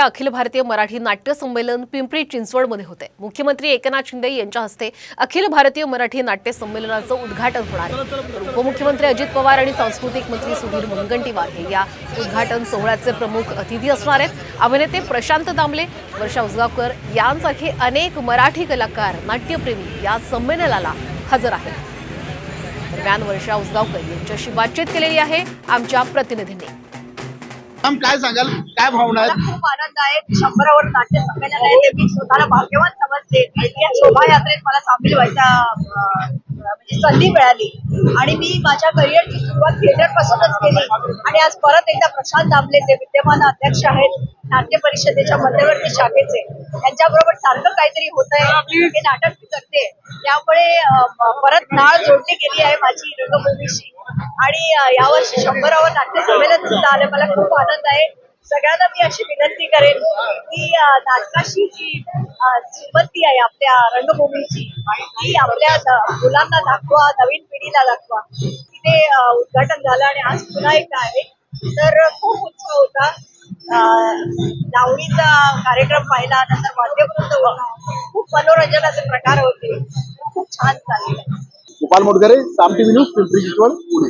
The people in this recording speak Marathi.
अखिल भारतीय मराठी नाट्य संमेलन पिंपरी चिंचवडमध्ये होते। मुख्यमंत्री एकनाथ शिंदे यांच्या हस्ते अखिल भारतीय मराठी नाट्य संमेलनाचं उद्घाटन होणार आहे। उपमुख्यमंत्री अजित पवार आणि सांस्कृतिक मंत्री सुधीर मुनगंटीवार हे या उद्घाटन सोहळ्याचे प्रमुख अतिथी असणार आहेत। अभिनेते प्रशांत दामले, वर्षा उसगावकर यांसारखे अनेक मराठी कलाकार, नाट्यप्रेमी या संमेलनाला हजर आहेत। दरम्यान वर्षा उसगावकर यांच्याशी बातचीत केलेली आहे आमच्या प्रतिनिधींनी। हम काय सांगाल, काय भावना आहेत? खूप आनंद आहे। 100वर नाट्य संमेलन आहे ते मी स्वतःला भाग्यवान समजते। या शोभायात्रेत मला सामील व्हायचा म्हणजे संधी मिळाली आणि मी माझ्या करिअरची सुरुवात थिएटर पासूनच केली आणि आज परत एकदा प्रशांत दामले जे विद्यमान अध्यक्ष आहेत नाट्य परिषदेच्या मध्यवर्ती शाखेचे, त्यांच्याबरोबर सारखं काहीतरी होत आहे। हे नाटक मी करते त्यामुळे परत नाळ जोडली गेली आहे माझी रंगभूमीशी आणि यावर्षी 100वर नाट्य संमेलन सुद्धा आले। मला खूप आनंद आहे। सगळ्यांना मी अशी विनंती करेन की नाटकाशी जी श्रीमंती आहे आपल्या रंगभूमीची ती आपल्या मुलांना दाखवा, नवीन पिढीला दाखवा। तिथे उद्घाटन झालं आणि आज पुन्हा एकदा आहे तर खूप उत्साह होता। लावणीचा कार्यक्रम पाहिला, नंतर वाद्यवृंद होता, खूप मनोरंजनाचे प्रकार होते, खूप छान चालले। गोपाल मोटघरे, साम टीव्ही न्यूज, पिंपरी चिंचवड, पुणे।